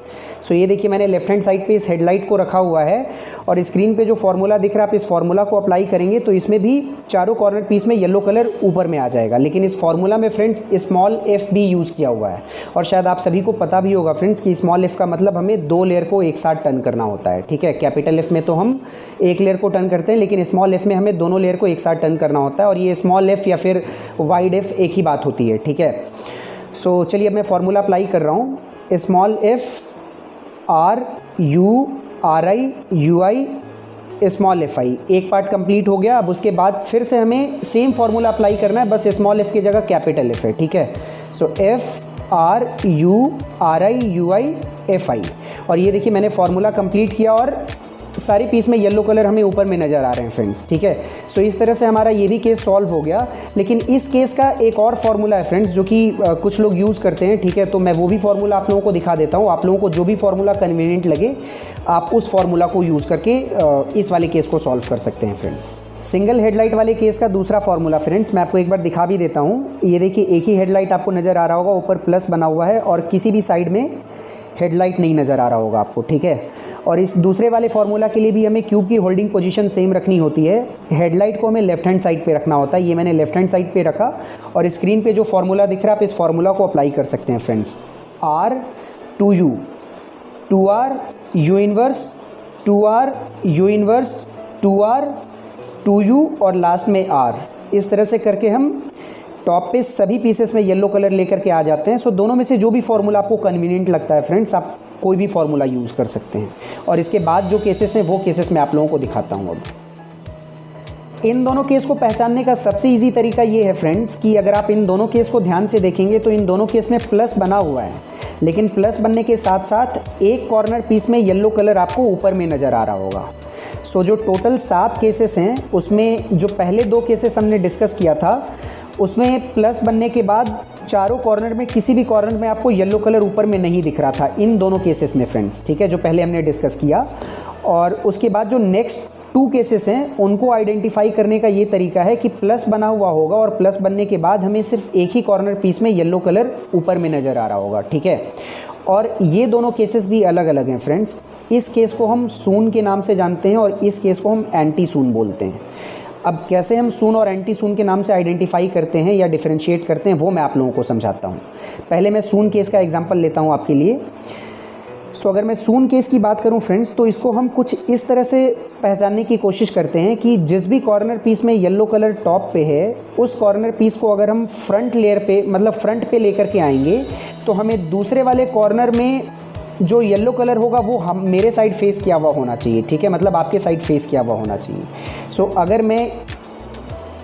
Speaker 1: ये देखिए मैंने लेफ्ट हैंड साइड पे इस हेडलाइट को रखा हुआ है और स्क्रीन पे जो फार्मूला दिख रहा है आप इस फार्मूला को अप्लाई करेंगे तो इसमें भी चारों कॉर्नर पीस में येलो कलर ऊपर में आ जाएगा। लेकिन इस फार्मूला में फ्रेंड्स स्मॉल f भी यूज़ किया हुआ है और शायद आप सभी को पता भी होगा फ्रेंड्स कि स्मॉल f का मतलब हमें 2 लेयर को एक साथ टर्न करना होता है, ठीक है। कैपिटल F में तो हम एक लेयर को टर्न करते हैं लेकिन स्मॉल f में हमें दोनों लेयर को एक साथ टर्न करना होता है और ये स्मॉल f या फिर वाइड f एक ही बात होती है, ठीक है। चलिए अब मैं फार्मूला अप्लाई कर रहा हूँ, small f RURIUI small FI, एक पार्ट कंप्लीट हो गया। अब उसके बाद फिर से हमें सेम फार्मूला अप्लाई करना है, बस स्मॉल f की जगह कैपिटल F है, ठीक है। FRURIUI FI और ये देखिए मैंने फार्मूला कंप्लीट किया और सारे पीस में येलो कलर हमें ऊपर में नज़र आ रहे हैं फ्रेंड्स, ठीक है। इस तरह से हमारा ये भी केस सॉल्व हो गया। लेकिन इस केस का एक और फार्मूला है फ्रेंड्स जो कि कुछ लोग यूज़ करते हैं, ठीक है। तो मैं वो भी फार्मूला आप लोगों को दिखा देता हूँ। आप लोगों को जो भी फार्मूला कन्वीनियंट लगे आप उस फार्मूला को यूज़ करके इस वाले केस को सॉल्व कर सकते हैं फ्रेंड्स। सिंगल हेडलाइट वाले केस का दूसरा फार्मूला फ्रेंड्स मैं आपको एक बार दिखा भी देता हूँ। ये देखिए एक ही हेडलाइट आपको नज़र आ रहा होगा, ऊपर प्लस बना हुआ है और किसी भी साइड में हेडलाइट नहीं नज़र आ रहा होगा आपको, ठीक है। और इस दूसरे वाले फार्मूला के लिए भी हमें क्यूब की होल्डिंग पोजीशन सेम रखनी होती है। हेडलाइट को हमें लेफ्ट हैंड साइड पे रखना होता है, ये मैंने लेफ्ट हैंड साइड पे रखा और स्क्रीन पे जो फार्मूला दिख रहा है आप इस फार्मूला को अप्लाई कर सकते हैं friends. 2u, 2r u inverse, 2r u inverse, 2r 2u और लास्ट में r। इस तरह से करके हम टॉप पे सभी पीसेस में येलो कलर लेकर के आ जाते हैं। सो दोनों में से जो भी फार्मूला आपको कन्वीनियंट लगता है फ्रेंड्स, आप कोई भी फार्मूला यूज़ कर सकते हैं। और इसके बाद जो केसेस हैं वो केसेस मैं आप लोगों को दिखाता हूँ। अब इन दोनों केस को पहचानने का सबसे इजी तरीका ये है फ्रेंड्स कि अगर आप इन दोनों केस को ध्यान से देखेंगे तो इन दोनों केस में प्लस बना हुआ है, लेकिन प्लस बनने के साथ साथ एक कॉर्नर पीस में येलो कलर आपको ऊपर में नज़र आ रहा होगा। सो जो टोटल 7 केसेस हैं उसमें जो पहले 2 केसेस हमने डिस्कस किया था उसमें प्लस बनने के बाद चारों कॉर्नर में किसी भी कॉर्नर में आपको येलो कलर ऊपर में नहीं दिख रहा था इन दोनों केसेस में फ्रेंड्स, ठीक है, जो पहले हमने डिस्कस किया। और उसके बाद जो नेक्स्ट 2 केसेस हैं उनको आइडेंटिफाई करने का ये तरीका है कि प्लस बना हुआ होगा और प्लस बनने के बाद हमें सिर्फ एक ही कॉर्नर पीस में येलो कलर ऊपर में नज़र आ रहा होगा, ठीक है। और ये दोनों केसेस भी अलग अलग हैं फ्रेंड्स। इस केस को हम सून के नाम से जानते हैं और इस केस को हम एंटी सून बोलते हैं। अब कैसे हम सून और एंटी सून के नाम से आइडेंटिफाई करते हैं या डिफरेंशिएट करते हैं वो मैं आप लोगों को समझाता हूँ। पहले मैं सून केस का एग्जांपल लेता हूँ आपके लिए। सो अगर मैं सून केस की बात करूं फ्रेंड्स तो इसको हम कुछ इस तरह से पहचानने की कोशिश करते हैं कि जिस भी कॉर्नर पीस में येलो कलर टॉप पे है उस कॉर्नर पीस को अगर हम फ्रंट लेयर पे मतलब फ्रंट पे लेकर के आएंगे तो हमें दूसरे वाले कॉर्नर में जो येलो कलर होगा वो हम मेरे साइड फेस किया हुआ होना चाहिए, ठीक है, मतलब आपके साइड फेस किया हुआ होना चाहिए। सो अगर मैं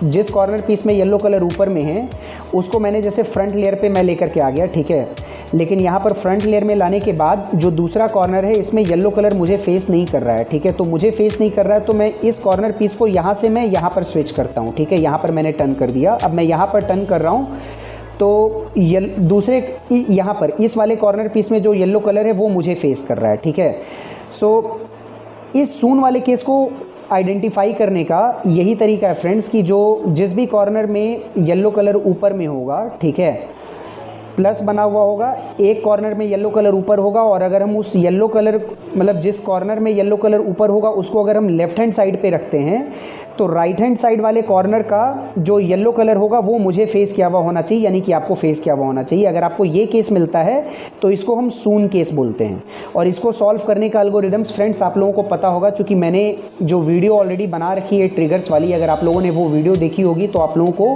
Speaker 1: जिस कॉर्नर पीस में येलो कलर ऊपर में है उसको मैंने जैसे फ्रंट लेयर पे मैं लेकर के आ गया, ठीक है, लेकिन यहाँ पर फ्रंट लेयर में लाने के बाद जो दूसरा कॉर्नर है इसमें येलो कलर मुझे फेस नहीं कर रहा है, ठीक है, तो मुझे फेस नहीं कर रहा है तो मैं इस कॉर्नर पीस को यहाँ से मैं यहाँ पर स्विच करता हूँ, ठीक है, यहाँ पर मैंने टर्न कर दिया। अब मैं यहाँ पर टर्न कर रहा हूँ तो दूसरे यहाँ पर इस वाले कॉर्नर पीस में जो येलो कलर है वो मुझे फेस कर रहा है, ठीक है। सो इस सून वाले केस को आइडेंटिफाई करने का यही तरीका है फ्रेंड्स कि जो जिस भी कॉर्नर में येलो कलर ऊपर में होगा, ठीक है, प्लस बना हुआ होगा, एक कॉर्नर में येलो कलर ऊपर होगा और अगर हम उस येलो कलर मतलब जिस कॉर्नर में येलो कलर ऊपर होगा उसको अगर हम लेफ़्ट हैंड साइड पे रखते हैं तो राइट हैंड साइड वाले कॉर्नर का जो येलो कलर होगा वो मुझे फेस किया हुआ होना चाहिए, यानी कि आपको फेस किया हुआ होना चाहिए। अगर आपको ये केस मिलता है तो इसको हम सून केस बोलते हैं। और इसको सॉल्व करने का एल्गोरिदम्स फ्रेंड्स आप लोगों को पता होगा चूँकि मैंने जो वीडियो ऑलरेडी बना रखी है ट्रिगर्स वाली, अगर आप लोगों ने वो वीडियो देखी होगी तो आप लोगों को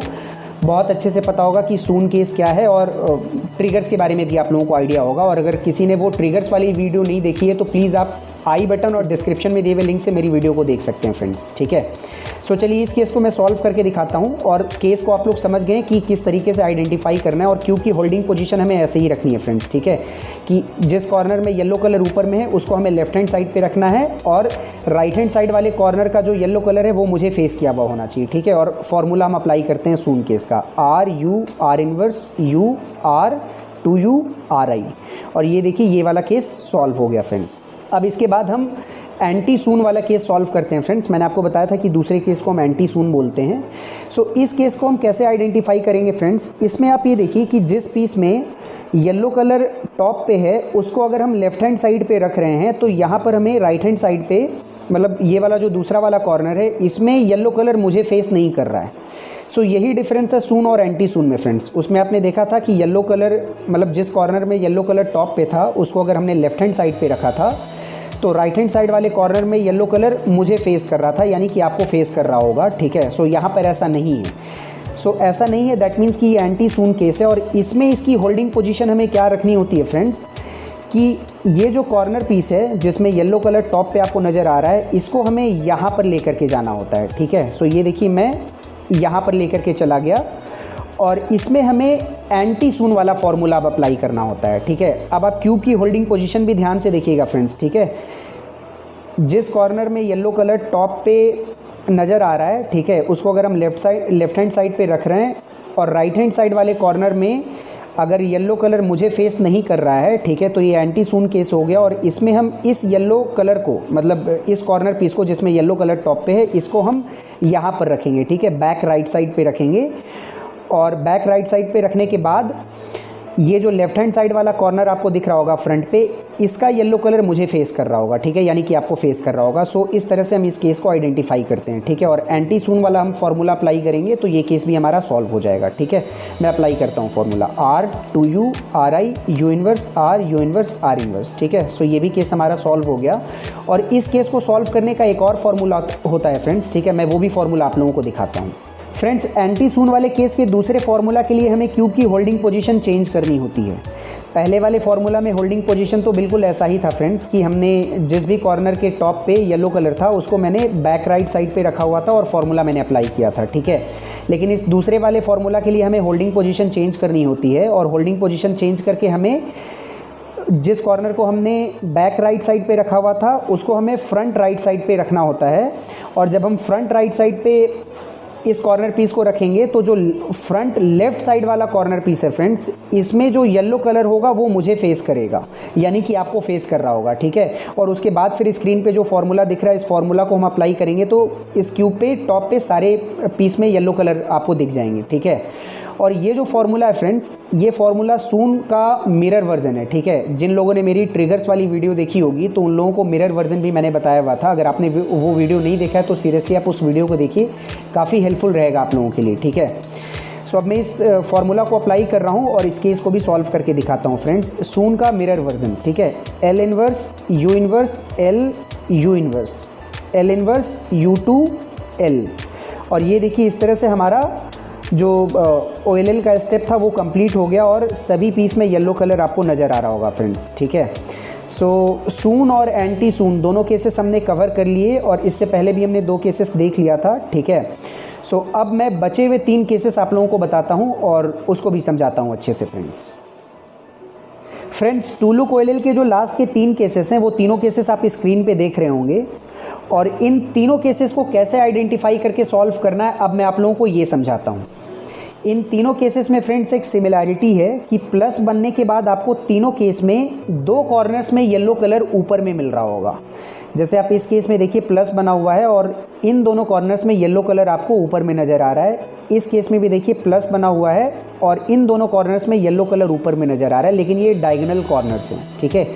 Speaker 1: बहुत अच्छे से पता होगा कि सून केस क्या है और ट्रिगर्स के बारे में भी आप लोगों को आइडिया होगा। और अगर किसी ने वो ट्रिगर्स वाली वीडियो नहीं देखी है तो प्लीज़ आप आई बटन और डिस्क्रिप्शन में दिए हुए लिंक से मेरी वीडियो को देख सकते हैं फ्रेंड्स, ठीक है। सो चलिए इस केस को मैं सॉल्व करके दिखाता हूँ और केस को आप लोग समझ गए कि किस तरीके से आइडेंटिफाई करना है और क्यू की होल्डिंग पोजीशन हमें ऐसे ही रखनी है फ्रेंड्स, ठीक है, कि जिस कॉर्नर में येलो कलर ऊपर में है उसको हमें लेफ्ट हैंड साइड पे रखना है और राइट हैंड साइड वाले कॉर्नर का जो येलो कलर है वो मुझे फेस किया हुआ होना चाहिए, ठीक है। और फॉर्मूला हम अप्लाई करते हैं सून केस का, R U R inverse U R 2u RI। और ये देखिए ये वाला केस सॉल्व हो गया फ्रेंड्स। अब इसके बाद हम एंटी सून वाला केस सॉल्व करते हैं फ्रेंड्स। मैंने आपको बताया था कि दूसरे केस को हम एंटी सून बोलते हैं। सो इस केस को हम कैसे आइडेंटिफाई करेंगे फ्रेंड्स, इसमें आप ये देखिए कि जिस पीस में येलो कलर टॉप पे है उसको अगर हम लेफ़्ट हैंड साइड पे रख रहे हैं तो यहाँ पर हमें राइट हैंड साइड पे मतलब ये वाला जो दूसरा वाला कॉर्नर है इसमें येलो कलर मुझे फेस नहीं कर रहा है। सो यही डिफरेंस है सून और एंटी सून में फ्रेंड्स। उसमें आपने देखा था कि येलो कलर मतलब जिस कॉर्नर में येलो कलर टॉप पे था उसको अगर हमने लेफ़्ट हैंड साइड पे रखा था तो राइट हैंड साइड वाले कॉर्नर में येलो कलर मुझे फेस कर रहा था, यानी कि आपको फेस कर रहा होगा, ठीक है। सो यहाँ पर ऐसा नहीं है। सो ऐसा नहीं है, दैट मीन्स कि ये एंटी सून केस है। और इसमें इसकी होल्डिंग पोजीशन हमें क्या रखनी होती है फ्रेंड्स कि ये जो कॉर्नर पीस है जिसमें येलो कलर टॉप पे आपको नज़र आ रहा है इसको हमें यहाँ पर लेकर के जाना होता है, ठीक है। सो ये देखिए मैं यहाँ पर लेकर के चला गया और इसमें हमें एंटी सून वाला फॉर्मूला अब अप्लाई करना होता है, ठीक है। अब आप क्यूब की होल्डिंग पोजीशन भी ध्यान से देखिएगा फ्रेंड्स, ठीक है। जिस कॉर्नर में येलो कलर टॉप पे नज़र आ रहा है, ठीक है, उसको अगर हम लेफ़्ट हैंड साइड पे रख रहे हैं और राइट हैंड साइड वाले कॉर्नर में अगर येलो कलर मुझे फेस नहीं कर रहा है, ठीक है, तो ये एंटी सून केस हो गया। और इसमें हम इस येलो कलर को मतलब इस कॉर्नर पीस को जिसमें येलो कलर टॉप पे है इसको हम यहाँ पर रखेंगे, ठीक है, बैक राइट साइड पे रखेंगे। और बैक राइट साइड पे रखने के बाद ये जो लेफ्ट हैंड साइड वाला कॉर्नर आपको दिख रहा होगा फ्रंट पे, इसका येलो कलर मुझे फेस कर रहा होगा, ठीक है, यानी कि आपको फेस कर रहा होगा। सो इस तरह से हम इस केस को आइडेंटिफाई करते हैं, ठीक है। और एंटी सून वाला हम फार्मूला अप्लाई करेंगे तो ये केस भी हमारा सॉल्व हो जाएगा, ठीक है। मैं अप्लाई करता हूँ formula R2U RI U inverse R U inverse R inverse, ठीक है। सो ये भी केस हमारा सॉल्व हो गया। और इस केस को सॉल्व करने का एक और फार्मूला होता है फ्रेंड्स, ठीक है, मैं वो भी फार्मूला आप लोगों को दिखाता हूँ। फ्रेंड्स, एंटी सून वाले केस के दूसरे फार्मूला के लिए हमें क्यूब की होल्डिंग पोजीशन चेंज करनी होती है। पहले वाले फार्मूला में होल्डिंग पोजीशन तो बिल्कुल ऐसा ही था फ्रेंड्स कि हमने जिस भी कॉर्नर के टॉप पे येलो कलर था उसको मैंने बैक राइट साइड पे रखा हुआ था और फार्मूला मैंने अप्लाई किया था, ठीक है। लेकिन इस दूसरे वाले फार्मूला के लिए हमें होल्डिंग पोजीशन चेंज करनी होती है और होल्डिंग पोजीशन चेंज करके हमें जिस कॉर्नर को हमने बैक राइट साइड पे रखा हुआ था उसको हमें फ्रंट राइट साइड पे रखना होता है। और जब हम फ्रंट राइट साइड पे इस कॉर्नर पीस को रखेंगे तो जो फ्रंट लेफ़्ट साइड वाला कॉर्नर पीस है फ्रेंड्स, इसमें जो येलो कलर होगा वो मुझे फेस करेगा, यानी कि आपको फेस कर रहा होगा, ठीक है। और उसके बाद फिर स्क्रीन पे जो फार्मूला दिख रहा है, इस फार्मूला को हम अप्लाई करेंगे तो इस क्यूब पे टॉप पे सारे पीस में येलो कलर आपको दिख जाएंगे, ठीक है। और ये जो फार्मूला है फ्रेंड्स, ये फार्मूला सून का मिरर वर्जन है, ठीक है। जिन लोगों ने मेरी ट्रिगर्स वाली वीडियो देखी होगी तो उन लोगों को मिरर वर्जन भी मैंने बताया हुआ था। अगर आपने वो वीडियो नहीं देखा है तो सीरियसली आप उस वीडियो को देखिए, काफ़ी हेल्पफुल रहेगा आप लोगों के लिए, ठीक है। सो अब मैं इस फार्मूला को अप्लाई कर रहा हूँ और इस केस को भी सॉल्व करके दिखाता हूँ फ्रेंड्स। सून का मिरर वर्जन, ठीक है, L inverse U inverse L U inverse L inverse U2 L। और ये देखिए इस तरह से हमारा जो OLL का स्टेप था वो कंप्लीट हो गया और सभी पीस में येलो कलर आपको नज़र आ रहा होगा फ्रेंड्स, ठीक है। सो सून और एंटी सून दोनों केसेस हमने कवर कर लिए और इससे पहले भी हमने 2 केसेस देख लिया था, ठीक है। सो अब मैं बचे हुए 3 केसेस आप लोगों को बताता हूँ और उसको भी समझाता हूँ अच्छे से फ्रेंड्स। टूलुक OLL के जो लास्ट के 3 केसेस हैं वो तीनों केसेस आप स्क्रीन पे देख रहे होंगे और इन तीनों केसेस को कैसे आइडेंटिफाई करके सॉल्व करना है अब मैं आप लोगों को ये समझाता हूँ। इन तीनों केसेस में फ्रेंड्स एक सिमिलैरिटी है कि प्लस बनने के बाद आपको तीनों केस में 2 कॉर्नर्स में येलो कलर ऊपर में मिल रहा होगा। जैसे आप इस केस में देखिए प्लस बना हुआ है और इन दोनों कॉर्नर्स में येलो कलर आपको ऊपर में नज़र आ रहा है। इस केस में भी देखिए प्लस बना हुआ है और इन दोनों कॉर्नर्स में येलो कलर ऊपर में नज़र आ रहा है, लेकिन ये डायगोनल कॉर्नर्स हैं, ठीक है।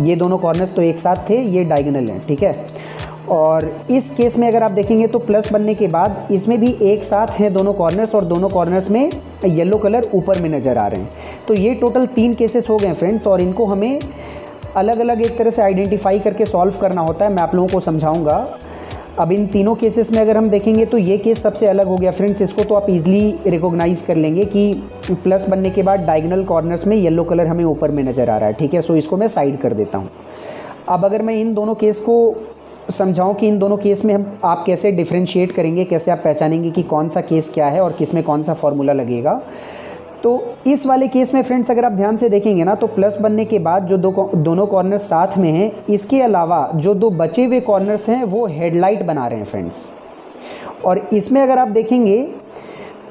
Speaker 1: ये दोनों कॉर्नर्स तो एक साथ थे, ये डायगोनल हैं, ठीक है। और इस केस में अगर आप देखेंगे तो प्लस बनने के बाद इसमें भी एक साथ हैं दोनों कॉर्नर्स और दोनों कॉर्नर्स में येलो कलर ऊपर में नज़र आ रहे हैं। तो ये टोटल 3 केसेस हो गए फ्रेंड्स और इनको हमें अलग अलग एक तरह से आइडेंटिफाई करके सॉल्व करना होता है। मैं आप लोगों को समझाऊंगा। अब इन तीनों केसेस में अगर हम देखेंगे तो ये केस सबसे अलग हो गया फ्रेंड्स। इसको तो आप इजीली रिकॉग्नाइज़ कर लेंगे कि प्लस बनने के बाद डायगोनल कॉर्नर्स में येलो कलर हमें ऊपर में नज़र आ रहा है, ठीक है। सो इसको मैं साइड कर देता हूँ। अब अगर मैं इन दोनों केस को समझाऊं कि इन दोनों केस में आप कैसे डिफरेंशिएट करेंगे, कैसे आप पहचानेंगे कि कौन सा केस क्या है और किस में कौन सा फार्मूला लगेगा। तो इस वाले केस में फ्रेंड्स अगर आप ध्यान से देखेंगे ना तो प्लस बनने के बाद जो दोनों कॉर्नर्स साथ में हैं, इसके अलावा जो 2 बचे हुए कॉर्नर्स हैं वो हेडलाइट बना रहे हैं फ्रेंड्स। और इसमें अगर आप देखेंगे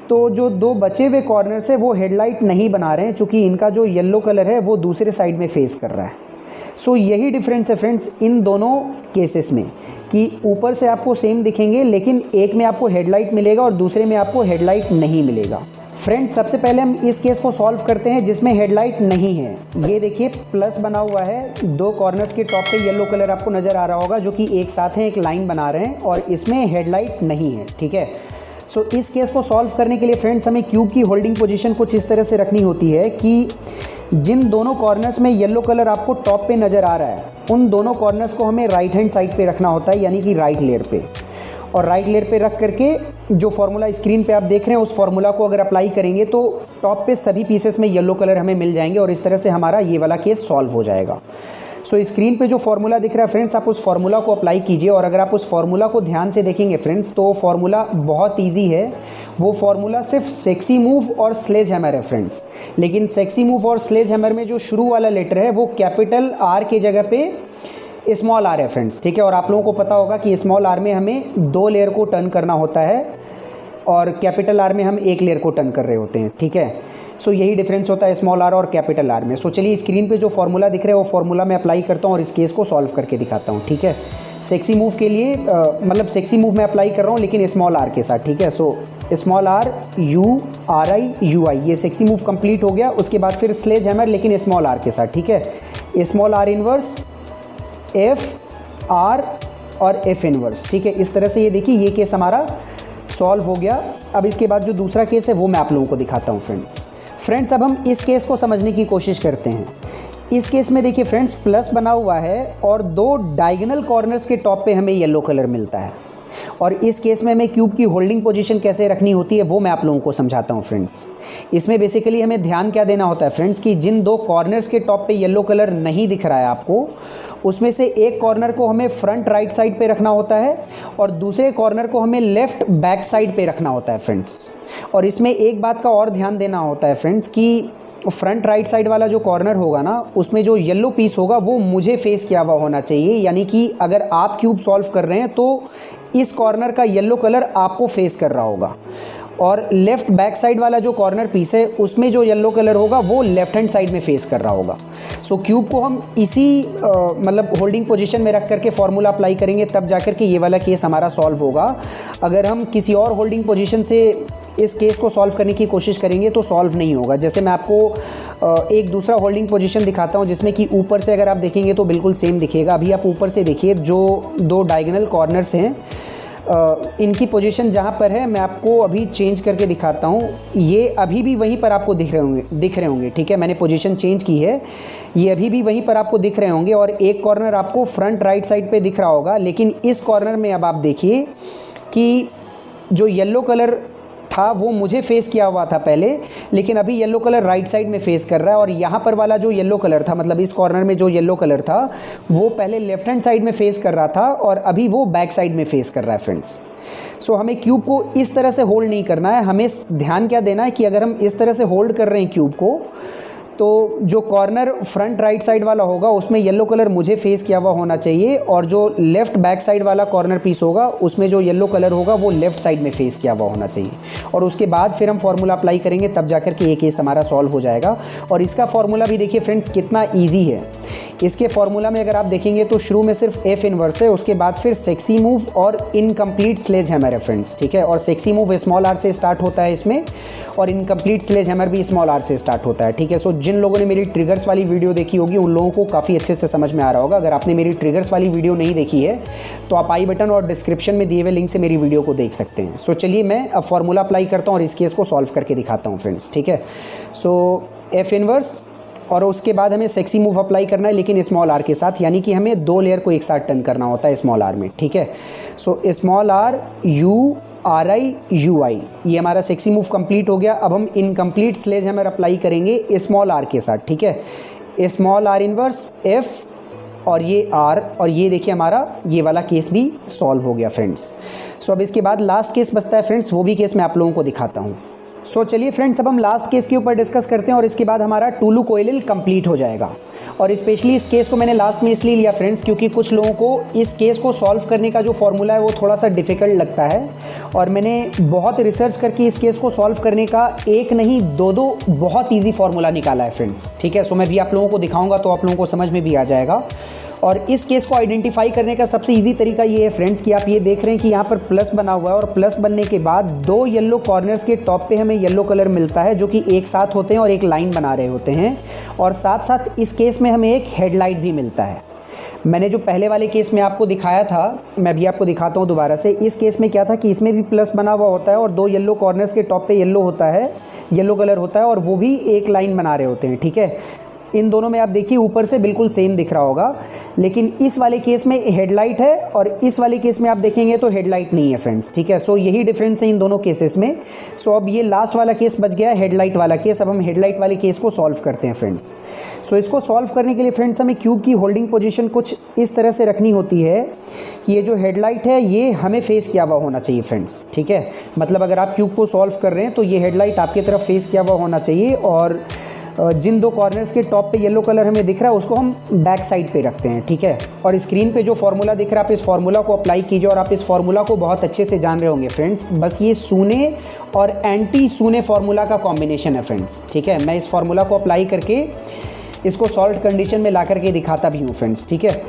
Speaker 1: तो जो 2 बचे हुए कॉर्नर्स हैं वो हेडलाइट नहीं बना रहे हैं, चूँकि इनका जो येलो कलर है वो दूसरे साइड में फेस कर रहा है। सो यही डिफरेंस है फ्रेंड्स इन दोनों केसेस में कि ऊपर से आपको सेम दिखेंगे लेकिन एक में आपको हेडलाइट मिलेगा और दूसरे में आपको हेडलाइट नहीं मिलेगा। फ्रेंड्स सबसे पहले हम इस केस को सॉल्व करते हैं जिसमें हेडलाइट नहीं है। ये देखिए प्लस बना हुआ है, 2 कॉर्नर्स के टॉप पे येलो कलर आपको नज़र आ रहा होगा जो कि एक साथ हैं, एक लाइन बना रहे हैं और इसमें हेडलाइट नहीं है, ठीक है। सो इस केस को सॉल्व करने के लिए फ्रेंड्स हमें क्यूब की होल्डिंग पोजीशन कुछ इस तरह से रखनी होती है कि जिन दोनों कॉर्नर्स में येलो कलर आपको टॉप पे नज़र आ रहा है उन दोनों कॉर्नर्स को हमें राइट हैंड साइड पे रखना होता है, यानी कि राइट लेयर पे। और राइट लेयर पे रख करके जो फार्मूला स्क्रीन पे आप देख रहे हैं उस फार्मूला को अगर अप्लाई करेंगे तो टॉप पे सभी पीसेस में येलो कलर हमें मिल जाएंगे और इस तरह से हमारा ये वाला केस सॉल्व हो जाएगा। सो स्क्रीन पे जो फार्मूला दिख रहा है फ्रेंड्स, आप उस फार्मूला को अप्लाई कीजिए और अगर आप उस फार्मूला को ध्यान से देखेंगे फ्रेंड्स तो फार्मूला बहुत ईजी है। वो फार्मूला सिर्फ सेक्सी मूव और स्लेज हैमर है फ्रेंड्स, लेकिन सेक्सी मूव और स्लेज हैमर में जो शुरू वाला लेटर है वो कैपिटल R के जगह पे स्मॉल r है फ्रेंड्स, ठीक है। और आप लोगों को पता होगा कि स्मॉल r में हमें 2 लेयर को टर्न करना होता है और कैपिटल R में हम 1 लेयर को टर्न कर रहे होते हैं, ठीक है। सो यही डिफरेंस होता है स्मॉल r और कैपिटल R में। सो चलिए स्क्रीन पे जो फार्मूला दिख रहा है वो फार्मूला मैं अप्लाई करता हूँ और इस केस को सॉल्व करके दिखाता हूँ, ठीक है। सेक्सी मूव के लिए मतलब सेक्सी मूव मैं अप्लाई कर रहा हूँ लेकिन स्मॉल r के साथ, ठीक है। So small R U R I U I, ये सेक्सी मूव कंप्लीट हो गया। उसके बाद फिर स्लेज हैमर लेकिन स्मॉल आर के साथ, ठीक है। Small R inverse, F R और एफ इनवर्स, ठीक है। इस तरह से ये देखिए ये केस हमारा सॉल्व हो गया। अब इसके बाद जो दूसरा केस है वो मैं आप लोगों को दिखाता हूँ फ्रेंड्स। अब हम इस केस को समझने की कोशिश करते हैं। इस केस में देखिए फ्रेंड्स प्लस बना हुआ है और दो डायगोनल कॉर्नर्स के टॉप पे हमें येलो कलर मिलता है, और इस केस में हमें क्यूब की होल्डिंग पोजीशन कैसे रखनी होती है वो मैं आप लोगों को समझाता हूँ फ्रेंड्स। इसमें बेसिकली हमें ध्यान क्या देना होता है फ्रेंड्स कि जिन दो कॉर्नर्स के टॉप पे येलो कलर नहीं दिख रहा है आपको, उसमें से एक कॉर्नर को हमें फ्रंट राइट साइड पे रखना होता है और दूसरे कॉर्नर को हमें लेफ्ट बैक साइड पे रखना होता है फ्रेंड्स। और इसमें एक बात का और ध्यान देना होता है फ्रेंड्स कि फ्रंट राइट साइड वाला जो कॉर्नर होगा ना, उसमें जो येलो पीस होगा वो मुझे फेस किया हुआ होना चाहिए। यानी कि अगर आप क्यूब सॉल्व कर रहे हैं तो इस कॉर्नर का येलो कलर आपको फेस कर रहा होगा, और लेफ़्ट बैक साइड वाला जो कॉर्नर पीस है उसमें जो येलो कलर होगा वो लेफ्ट हैंड साइड में फेस कर रहा होगा। सो क्यूब को हम इसी मतलब होल्डिंग पोजीशन में रख करके फॉर्मूला अप्लाई करेंगे, तब जाकर के ये वाला केस हमारा सॉल्व होगा। अगर हम किसी और होल्डिंग पोजीशन से इस केस को सॉल्व करने की कोशिश करेंगे तो सॉल्व नहीं होगा। जैसे मैं आपको एक दूसरा होल्डिंग पोजीशन दिखाता हूँ जिसमें कि ऊपर से अगर आप देखेंगे तो बिल्कुल सेम दिखेगा। अभी आप ऊपर से देखिए जो दो डायगोनल कॉर्नर्स हैं, इनकी पोजीशन जहाँ पर है मैं आपको अभी चेंज करके दिखाता हूँ। ये अभी भी वहीं पर आपको दिख रहे होंगे, ठीक है। मैंने पोजीशन चेंज की है, ये अभी भी वहीं पर आपको दिख रहे होंगे, और एक कॉर्नर आपको फ्रंट राइट साइड पे दिख रहा होगा। लेकिन इस कॉर्नर में अब आप देखिए कि जो येलो कलर था वो मुझे फेस किया हुआ था पहले, लेकिन अभी येलो कलर राइट साइड में फेस कर रहा है, और यहाँ पर वाला जो येलो कलर था, मतलब इस कॉर्नर में जो येलो कलर था वो पहले लेफ्ट हैंड साइड में फेस कर रहा था और अभी वो बैक साइड में फेस कर रहा है फ्रेंड्स। सो हमें क्यूब को इस तरह से होल्ड नहीं करना है। हमें ध्यान क्या देना है कि अगर हम इस तरह से होल्ड कर रहे हैं क्यूब को, तो जो कॉर्नर फ्रंट राइट साइड वाला होगा उसमें येलो कलर मुझे फेस किया हुआ होना चाहिए, और जो लेफ़्ट बैक साइड वाला कॉर्नर पीस होगा उसमें जो येलो कलर होगा वो लेफ़्ट साइड में फेस किया हुआ होना चाहिए। और उसके बाद फिर हम फार्मूला अप्लाई करेंगे, तब जाकर के ये केस हमारा सॉल्व हो जाएगा। और इसका फार्मूला भी देखिए फ्रेंड्स कितना ईजी है। इसके फार्मूला में अगर आप देखेंगे तो शुरू में सिर्फ एफ इनवर्स है, उसके बाद फिर सेक्सी मूव और इनकम्प्लीट स्लेज हैमर है फ्रेंड्स, ठीक है। और सेक्सी मूव स्मॉल आर से स्टार्ट होता है इसमें, और इनकम्प्लीट स्लेज हैमर भी स्मॉल आर से स्टार्ट होता है, ठीक है। सो जिन लोगों ने मेरी ट्रिगर्स वाली वीडियो देखी होगी उन लोगों को काफ़ी अच्छे से समझ में आ रहा होगा। अगर आपने मेरी ट्रिगर्स वाली वीडियो नहीं देखी है तो आप आई बटन और डिस्क्रिप्शन में दिए हुए लिंक से मेरी वीडियो को देख सकते हैं। सो चलिए मैं अब फॉर्मूला अप्लाई करता हूँ और इस केस को सॉल्व करके दिखाता हूँ फ्रेंड्स, ठीक है। सो एफ इनवर्स, और उसके बाद हमें सेक्सी मूव अप्लाई करना है लेकिन स्मॉल आर के साथ, यानी कि हमें दो लेयर को एक साथ टर्न करना होता है स्मॉल आर में, ठीक है। So small R U R I U I, ये हमारा सेक्सी मूव कंप्लीट हो गया। अब हम इनकम्प्लीट स्लेज हैमर अप्लाई करेंगे स्मॉल आर के साथ, ठीक है। स्मॉल आर इनवर्स एफ और ये आर, और ये देखिए हमारा ये वाला केस भी सॉल्व हो गया फ्रेंड्स। सो अब इसके बाद लास्ट केस बचता है फ्रेंड्स, वो भी केस मैं आप लोगों को दिखाता हूँ। सो चलिए फ्रेंड्स अब हम लास्ट केस के ऊपर डिस्कस करते हैं और इसके बाद हमारा टू लुक OLL कंप्लीट हो जाएगा। और स्पेशली इस केस को मैंने लास्ट में इसलिए लिया फ्रेंड्स क्योंकि कुछ लोगों को इस केस को सॉल्व करने का जो फॉर्मूला है वो थोड़ा सा डिफ़िकल्ट लगता है, और मैंने बहुत रिसर्च करके इस केस को सॉल्व करने का एक नहीं दो बहुत ईजी फार्मूला निकाला है फ्रेंड्स, ठीक है। सो मैं भी आप लोगों को दिखाऊँगा तो आप लोगों को समझ में भी आ जाएगा। और इस केस को आइडेंटिफाई करने का सबसे इजी तरीका ये है फ्रेंड्स कि आप ये देख रहे हैं कि यहाँ पर प्लस बना हुआ है, और प्लस बनने के बाद दो येलो कॉर्नर्स के टॉप पे हमें येलो कलर मिलता है जो कि एक साथ होते हैं और एक लाइन बना रहे होते हैं, और साथ साथ इस केस में हमें एक हेडलाइट भी मिलता है। मैंने जो पहले वाले केस में आपको दिखाया था, मैं भी आपको दिखाता हूँ दोबारा से। इस केस में क्या था कि इसमें भी प्लस बना हुआ होता है और दो येलो कॉर्नर्स के टॉप पे येलो होता है, येलो कलर होता है, और वो भी एक लाइन बना रहे होते हैं, ठीक है। इन दोनों में आप देखिए ऊपर से बिल्कुल सेम दिख रहा होगा, लेकिन इस वाले केस में हेडलाइट है और इस वाले केस में आप देखेंगे तो हेडलाइट नहीं है फ्रेंड्स, ठीक है। सो यही डिफरेंस है इन दोनों केसेस में। सो अब ये लास्ट वाला केस बच गया हेडलाइट वाला केस। अब हम हेडलाइट वाले केस को सॉल्व करते हैं फ्रेंड्स। सो इसको सॉल्व करने के लिए फ्रेंड्स हमें क्यूब की होल्डिंग पोजीशन कुछ इस तरह से रखनी होती है कि ये जो हेडलाइट है ये हमें फेस किया हुआ होना चाहिए फ्रेंड्स, ठीक है। मतलब अगर आप क्यूब को सॉल्व कर रहे हैं तो ये हेडलाइट आपकी तरफ फेस किया हुआ होना चाहिए, और जिन दो कॉर्नर्स के टॉप पे येलो कलर हमें दिख रहा है उसको हम बैक साइड पे रखते हैं, ठीक है। और स्क्रीन पे जो फार्मूला दिख रहा है आप इस फार्मूला को अप्लाई कीजिए, और आप इस फार्मूला को बहुत अच्छे से जान रहे होंगे फ्रेंड्स। बस ये सूने और एंटी सूने फार्मूला का कॉम्बिनेशन है फ्रेंड्स, ठीक है। मैं इस फार्मूला को अप्लाई करके इसको सॉल्व कंडीशन में ला करके दिखाता भी हूँ फ्रेंड्स, ठीक है।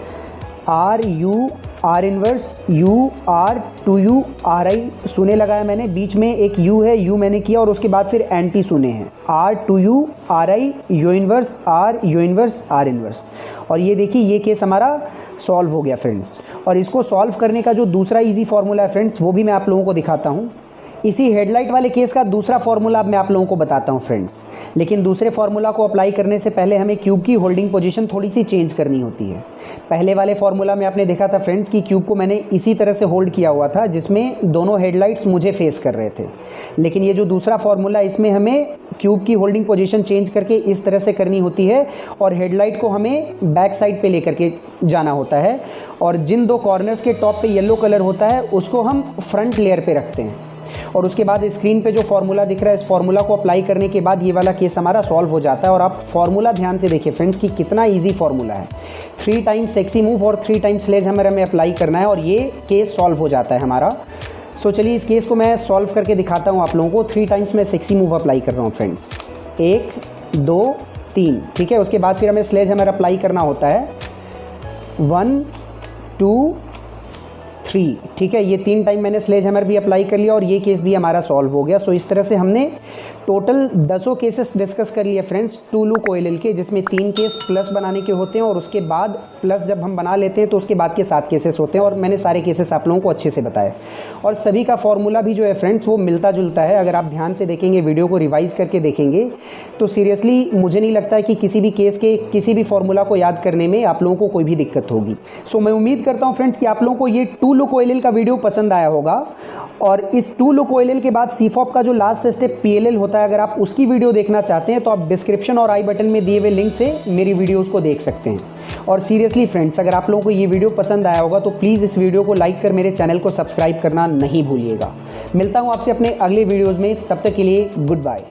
Speaker 1: R U R inverse U R two U R I शून्य लगाया मैंने, बीच में एक यू है, यू मैंने किया और उसके बाद फिर एंटी शून्य है, R two U R I U inverse R U inverse R inverse. और ये देखिए ये केस हमारा सॉल्व हो गया फ्रेंड्स। और इसको सॉल्व करने का जो दूसरा इजी फॉर्मूला है फ्रेंड्स वो भी मैं आप लोगों को दिखाता हूँ। इसी हेडलाइट वाले केस का दूसरा फार्मूला अब मैं आप लोगों को बताता हूं फ्रेंड्स। लेकिन दूसरे फार्मूला को अप्लाई करने से पहले हमें क्यूब की होल्डिंग पोजीशन थोड़ी सी चेंज करनी होती है। पहले वाले फार्मूला में आपने देखा था फ्रेंड्स कि क्यूब को मैंने इसी तरह से होल्ड किया हुआ था जिसमें दोनों हेडलाइट्स मुझे फेस कर रहे थे। लेकिन ये जो दूसरा फार्मूला इसमें हमें क्यूब की होल्डिंग पोजीशन चेंज करके इस तरह से करनी होती है और हेडलाइट को हमें बैक साइड पे लेकर के जाना होता है। और जिन दो कॉर्नर्स के टॉप पे येलो कलर होता है उसको हम फ्रंट लेयर पे रखते हैं। और उसके बाद स्क्रीन पे जो फार्मूला दिख रहा है इस फार्मूला को अप्लाई करने के बाद ये वाला केस हमारा सॉल्व हो जाता है। और आप फार्मूला ध्यान से देखिए फ्रेंड्स कि कितना इजी फार्मूला है। 3 टाइम्स सेक्सी मूव और 3 टाइम्स स्लेज हमें अप्लाई करना है और ये केस सॉल्व हो जाता है हमारा। सो चलिए इस केस को मैं सॉल्व करके दिखाता हूँ आप लोगों को। 3 टाइम्स मैं सेक्सी मूव अप्लाई कर रहा हूँ फ्रेंड्स, 1 2 3, ठीक है। उसके बाद फिर हमें स्लेज अप्लाई करना होता है 1 2 3, ठीक है। ये 3 टाइम मैंने स्लेज हैमर भी अप्लाई कर लिया और ये केस भी हमारा सॉल्व हो गया। सो इस तरह से हमने टोटल 10 केसेस डिस्कस कर लिए फ्रेंड्स टू लुक ओएलएल के, जिसमें 3 केस प्लस बनाने के होते हैं और उसके बाद प्लस जब हम बना लेते हैं तो उसके बाद के 7 केसेस होते हैं। और मैंने सारे केसेस आप लोगों को अच्छे से बताए और सभी का फॉर्मूला भी जो है फ्रेंड्स वो मिलता जुलता है। अगर आप ध्यान से देखेंगे, वीडियो को रिवाइज करके देखेंगे तो सीरियसली मुझे नहीं लगता है कि किसी भी केस के किसी भी फॉर्मूला को याद करने में आप लोगों को कोई भी दिक्कत होगी। सो मैं उम्मीद करता हूँ फ्रेंड्स कि आप लोगों को ये टू लुक ओएलएल का वीडियो पसंद आया होगा। और इस टू लुक ओएलएल के बाद सीफॉप का जो लास्ट स्टेप पीएलएल होता है, अगर आप उसकी वीडियो देखना चाहते हैं तो आप डिस्क्रिप्शन और आई बटन में दिए हुए लिंक से मेरी वीडियोस को देख सकते हैं। और सीरियसली फ्रेंड्स, अगर आप लोगों को ये वीडियो पसंद आया होगा तो प्लीज़ इस वीडियो को लाइक कर मेरे चैनल को सब्सक्राइब करना नहीं भूलिएगा। मिलता हूँ आपसे अपने अगले वीडियोज़ में, तब तक के लिए गुड बाय।